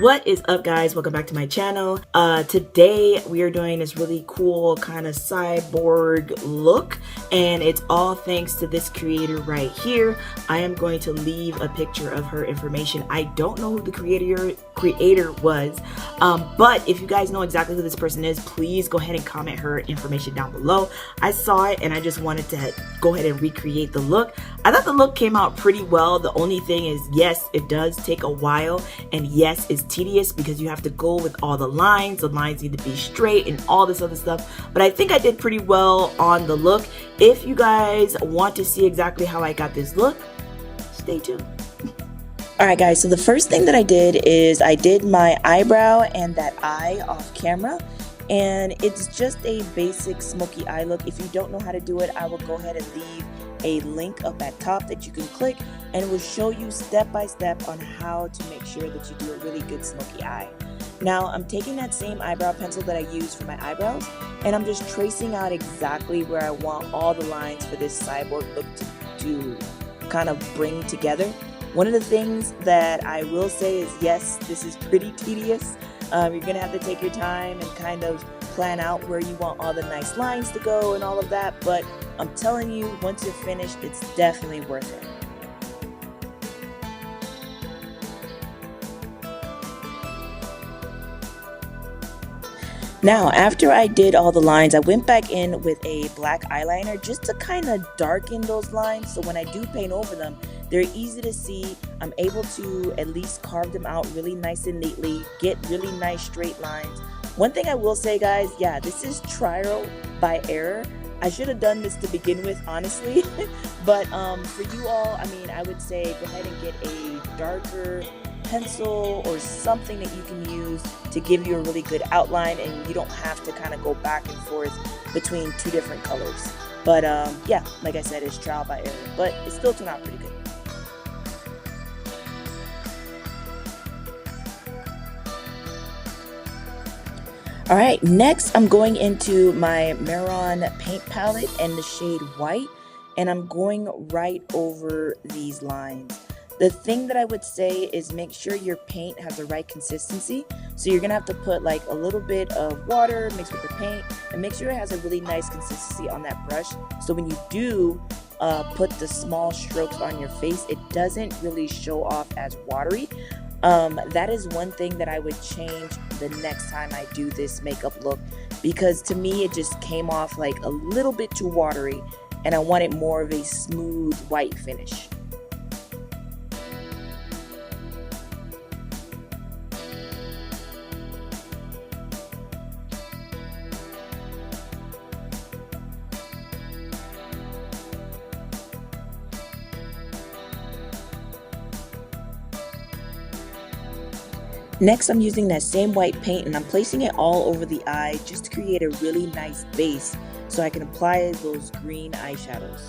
What is up, guys? Welcome back to my channel. Today we are doing this really cool kind of cyborg look, and it's all thanks to this creator right here. I am going to leave a picture of her information. I don't know who the creator was, but if you guys know exactly who this person is, please go ahead and comment her information down below. I saw it and I just wanted to go ahead and recreate the look. I thought the look came out pretty well. The only thing is, yes, it does take a while, and yes, it's tedious because you have to go with all the lines need to be straight and all this other stuff, but I think I did pretty well on the look. If you guys want to see exactly how I got this look, stay tuned. Alright guys, so the first thing that I did is I did my eyebrow and that eye off camera, and it's just a basic smoky eye look. If you don't know how to do it, I will go ahead and leave a link up at top that you can click, and it will show you step by step on how to make sure that you do a really good smoky eye. Now I'm taking that same eyebrow pencil that I used for my eyebrows, and I'm just tracing out exactly where I want all the lines for this cyborg look to kind of bring together. One of the things that I will say is, yes, this is pretty tedious. You're gonna have to take your time and kind of plan out where you want all the nice lines to go and all of that, but I'm telling you, once you're finished, it's definitely worth it. Now, after I did all the lines, I went back in with a black eyeliner just to kind of darken those lines, so when I do paint over them, they're easy to see. I'm able to at least carve them out really nice and neatly, get really nice straight lines. One thing I will say, guys, yeah, this is trial by error. I should have done this to begin with, honestly, but for you all, I mean, I would say go ahead and get a darker pencil or something that you can use to give you a really good outline, and you don't have to kind of go back and forth between two different colors. But yeah, like I said, it's trial by error, but it still turned out pretty good. Alright, next I'm going into my Maron paint palette and the shade white, and I'm going right over these lines. The thing that I would say is make sure your paint has the right consistency. So you're going to have to put like a little bit of water mixed with the paint, and make sure it has a really nice consistency on that brush. So when you do put the small strokes on your face, it doesn't really show off as watery. That is one thing that I would change the next time I do this makeup look, because to me it just came off like a little bit too watery, and I wanted more of a smooth white finish. Next, I'm using that same white paint, and I'm placing it all over the eye just to create a really nice base so I can apply those green eyeshadows.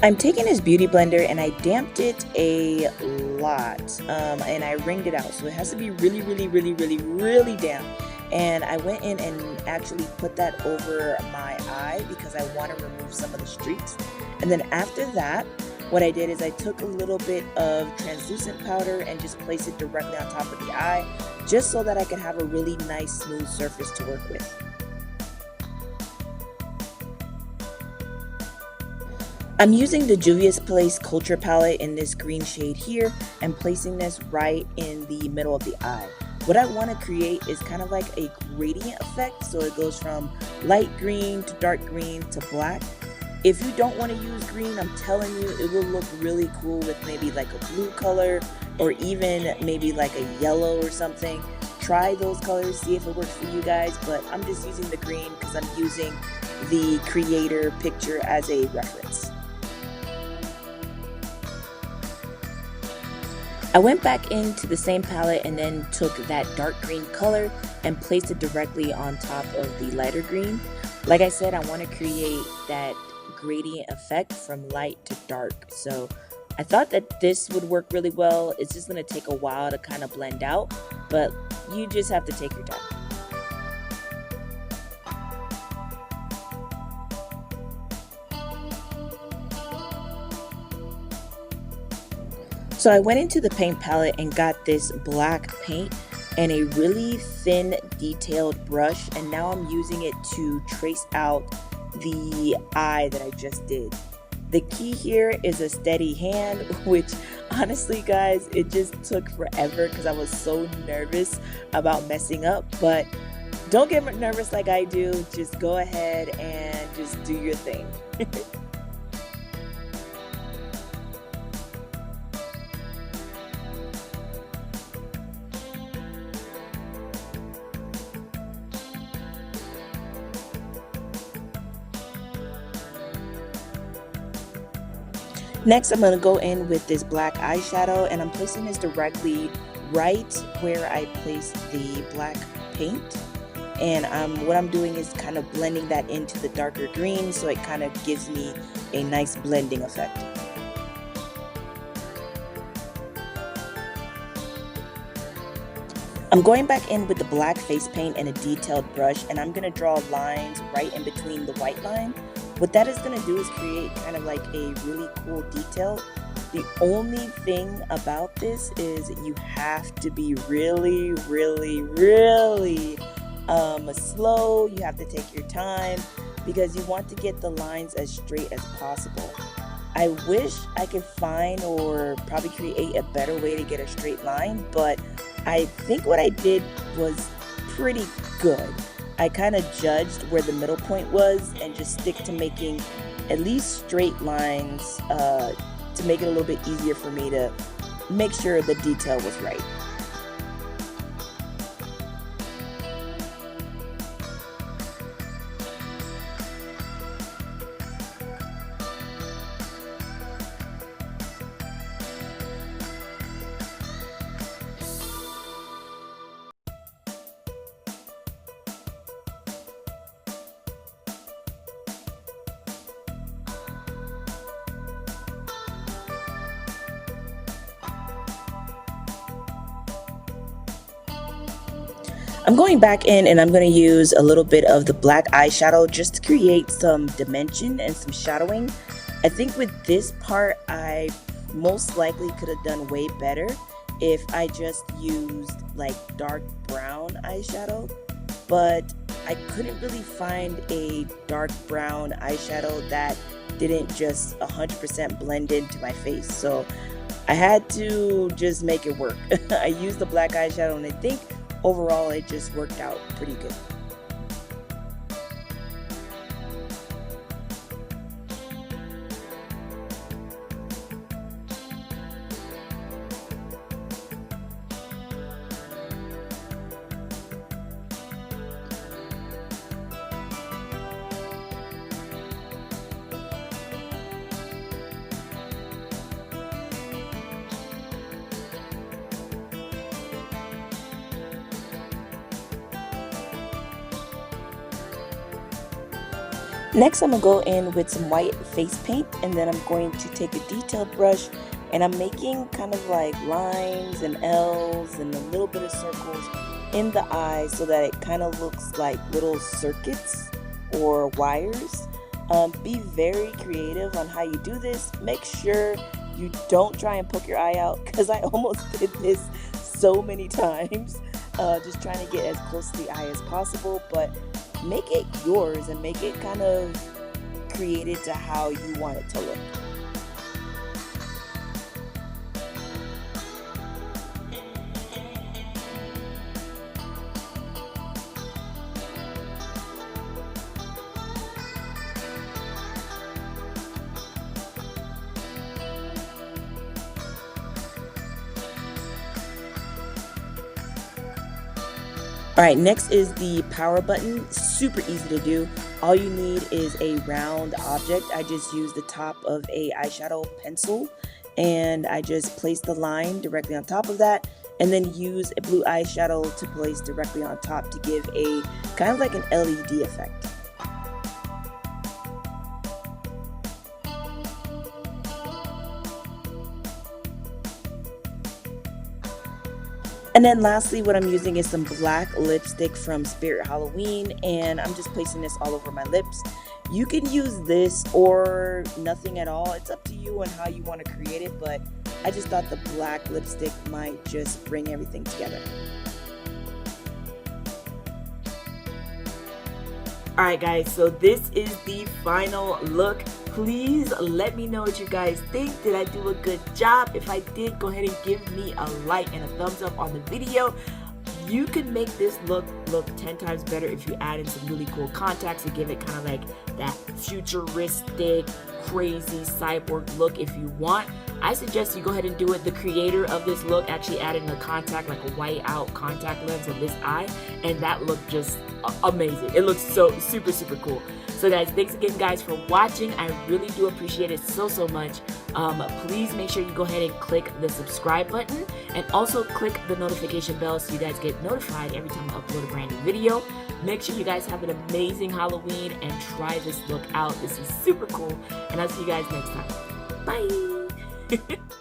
I'm taking this beauty blender and I damped it a lot, and I wringed it out, so it has to be really damp. And I went in and actually put that over my eye because I want to remove some of the streaks. And then after that, what I did is I took a little bit of translucent powder and just placed it directly on top of the eye, just so that I could have a really nice smooth surface to work with. I'm using the Juvia's Place Culture palette in this green shade here and placing this right in the middle of the eye. What I want to create is kind of like a gradient effect, so it goes from light green to dark green to black. If you don't want to use green, I'm telling you, it will look really cool with maybe like a blue color or even maybe like a yellow or something. Try those colors, see if it works for you guys, but I'm just using the green because I'm using the creator picture as a reference. I went back into the same palette and then took that dark green color and placed it directly on top of the lighter green. Like I said, I want to create that gradient effect from light to dark. So I thought that this would work really well. It's just going to take a while to kind of blend out, but you just have to take your time. So I went into the paint palette and got this black paint and a really thin detailed brush, and now I'm using it to trace out the eye that I just did. The key here is a steady hand, which honestly guys, it just took forever because I was so nervous about messing up, but don't get nervous like I do. Just go ahead and just do your thing. Next, I'm going to go in with this black eyeshadow, and I'm placing this directly right where I placed the black paint. And what I'm doing is kind of blending that into the darker green, so it kind of gives me a nice blending effect. I'm going back in with the black face paint and a detailed brush, and I'm going to draw lines right in between the white line. What that is going to do is create kind of like a really cool detail. The only thing about this is you have to be really slow. You have to take your time because you want to get the lines as straight as possible. I wish I could find or probably create a better way to get a straight line, but I think what I did was pretty good. I kind of judged where the middle point was and just stick to making at least straight lines to make it a little bit easier for me to make sure the detail was right. I'm going back in and I'm going to use a little bit of the black eyeshadow just to create some dimension and some shadowing. I think with this part I most likely could have done way better if I just used like dark brown eyeshadow, but I couldn't really find a dark brown eyeshadow that didn't just 100% blend into my face, so I had to just make it work. I used the black eyeshadow and I think overall it just worked out pretty good. Next, I'm going to go in with some white face paint, and then I'm going to take a detailed brush and I'm making kind of like lines and L's and a little bit of circles in the eye so that it kind of looks like little circuits or wires. Be very creative on how you do this. Make sure you don't try and poke your eye out, because I almost did this so many times, just trying to get as close to the eye as possible, but make it yours and make it kind of created to how you want it to look. Alright, next is the power button. Super easy to do. All you need is a round object. I just used the top of a eyeshadow pencil and I just placed the line directly on top of that, and then use a blue eyeshadow to place directly on top to give a kind of like an LED effect. And then lastly, what I'm using is some black lipstick from Spirit Halloween, and I'm just placing this all over my lips. You can use this or nothing at all. It's up to you on how you want to create it, but I just thought the black lipstick might just bring everything together. Alright guys, so this is the final look. Please let me know what you guys think. Did I do a good job? If I did, go ahead and give me a like and a thumbs up on the video. You can make this look 10 times better if you add in some really cool contacts to give it kind of like that futuristic, crazy cyborg look if you want. I suggest you go ahead and do it. The creator of this look actually added in a contact, like a white out contact lens in this eye, and that looked just amazing. It looks so super cool. So guys, thanks again guys for watching. I really do appreciate it so much. Please make sure you go ahead and click the subscribe button and also click the notification bell so you guys get notified every time I upload a brand new video. Make sure you guys have an amazing Halloween and try this look out. This is super cool, and I'll see you guys next time. Bye.